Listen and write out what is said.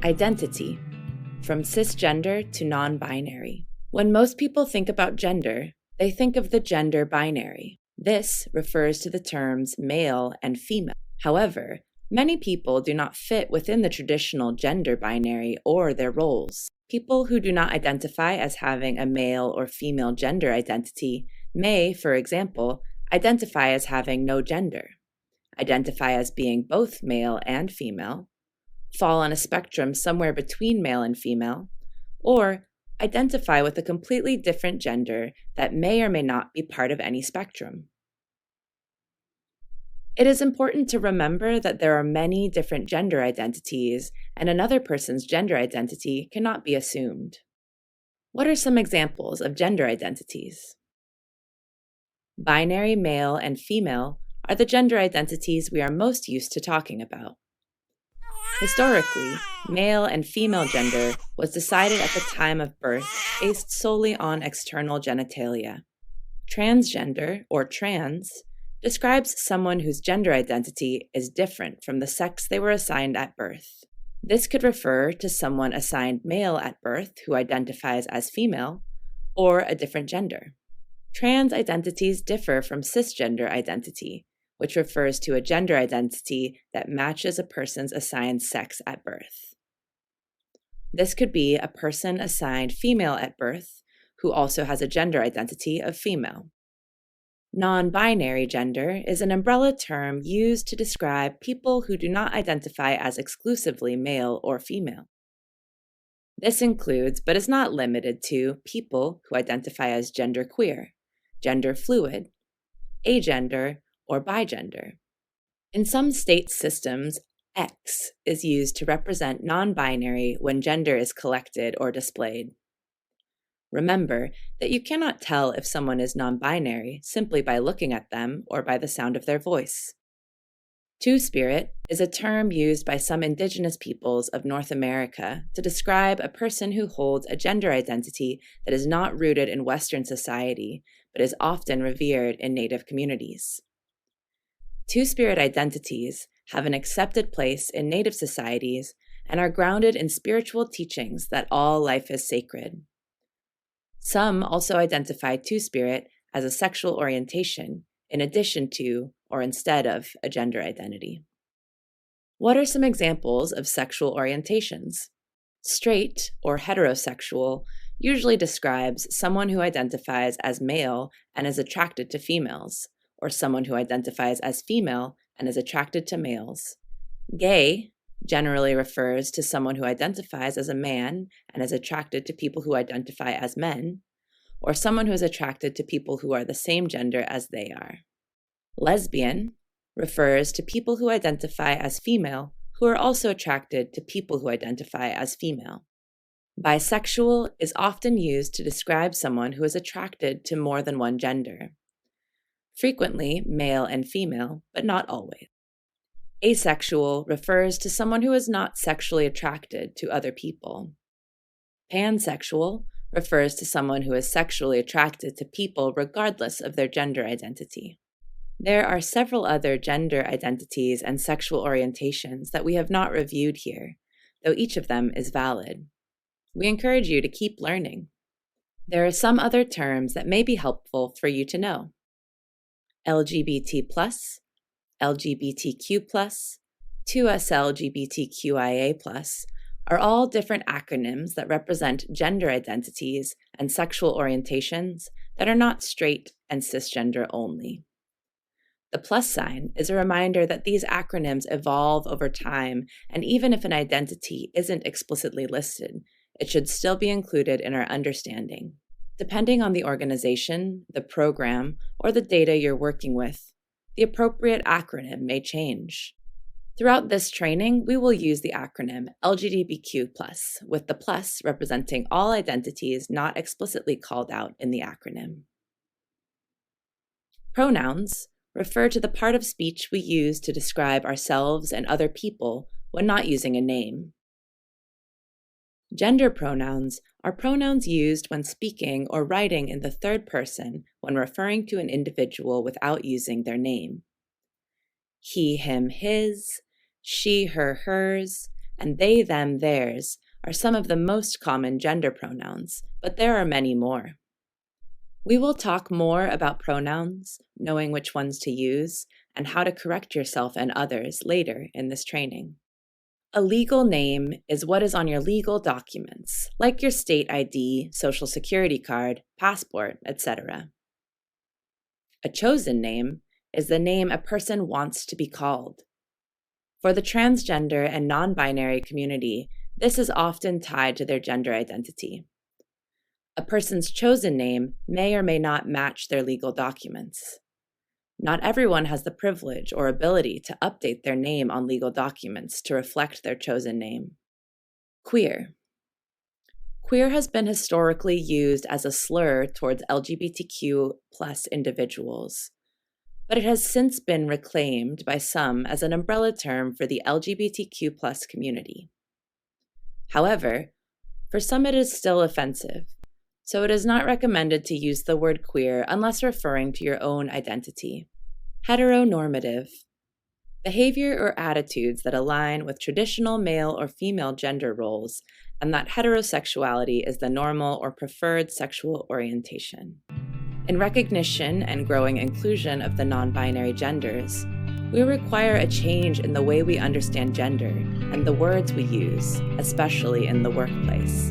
Identity, from cisgender to non-binary. When most people think about gender, they think of the gender binary. This refers to the terms male and female. However, many people do not fit within the traditional gender binary or their roles. People who do not identify as having a male or female gender identity may, for example, identify as having no gender, identify as being both male and female, fall on a spectrum somewhere between male and female, or identify with a completely different gender that may or may not be part of any spectrum. It is important to remember that there are many different gender identities, and another person's gender identity cannot be assumed. What are some examples of gender identities? Binary male and female are the gender identities we are most used to talking about. Historically, male and female gender was decided at the time of birth based solely on external genitalia. Transgender, or trans, describes someone whose gender identity is different from the sex they were assigned at birth. This could refer to someone assigned male at birth who identifies as female, or a different gender. Trans identities differ from cisgender identity, which refers to a gender identity that matches a person's assigned sex at birth. This could be a person assigned female at birth who also has a gender identity of female. Non-binary gender is an umbrella term used to describe people who do not identify as exclusively male or female. This includes, but is not limited to, people who identify as genderqueer, gender fluid, agender, or bigender. In some state systems, X is used to represent non-binary when gender is collected or displayed. Remember that you cannot tell if someone is non-binary simply by looking at them or by the sound of their voice. Two-spirit is a term used by some indigenous peoples of North America to describe a person who holds a gender identity that is not rooted in Western society, but is often revered in Native communities. Two-spirit identities have an accepted place in Native societies and are grounded in spiritual teachings that all life is sacred. Some also identify two-spirit as a sexual orientation in addition to or instead of a gender identity. What are some examples of sexual orientations? Straight or heterosexual usually describes someone who identifies as male and is attracted to females, or someone who identifies as female and is attracted to males. Gay generally refers to someone who identifies as a man and is attracted to people who identify as men, or someone who is attracted to people who are the same gender as they are. Lesbian refers to people who identify as female who are also attracted to people who identify as female. Bisexual is often used to describe someone who is attracted to more than one gender. Frequently male and female, but not always. Asexual refers to someone who is not sexually attracted to other people. Pansexual refers to someone who is sexually attracted to people regardless of their gender identity. There are several other gender identities and sexual orientations that we have not reviewed here, though each of them is valid. We encourage you to keep learning. There are some other terms that may be helpful for you to know. LGBT+, LGBTQ+, 2SLGBTQIA+, are all different acronyms that represent gender identities and sexual orientations that are not straight and cisgender only. The plus sign is a reminder that these acronyms evolve over time, and even if an identity isn't explicitly listed, it should still be included in our understanding. Depending on the organization, the program, or the data you're working with, the appropriate acronym may change. Throughout this training, we will use the acronym LGBTQ+, with the plus representing all identities not explicitly called out in the acronym. Pronouns refer to the part of speech we use to describe ourselves and other people when not using a name. Gender pronouns are pronouns used when speaking or writing in the third person when referring to an individual without using their name. He, him, his, she, her, hers, and they, them, theirs are some of the most common gender pronouns, but there are many more. We will talk more about pronouns, knowing which ones to use, and how to correct yourself and others later in this training. A legal name is what is on your legal documents, like your state ID, social security card, passport, etc. A chosen name is the name a person wants to be called. For the transgender and non-binary community, this is often tied to their gender identity. A person's chosen name may or may not match their legal documents. Not everyone has the privilege or ability to update their name on legal documents to reflect their chosen name. Queer. Queer has been historically used as a slur towards LGBTQ+ individuals, but it has since been reclaimed by some as an umbrella term for the LGBTQ+ community. However, for some it is still offensive, so it is not recommended to use the word queer unless referring to your own identity. Heteronormative. Behavior or attitudes that align with traditional male or female gender roles, and that heterosexuality is the normal or preferred sexual orientation. In recognition and growing inclusion of the non-binary genders, we require a change in the way we understand gender and the words we use, especially in the workplace.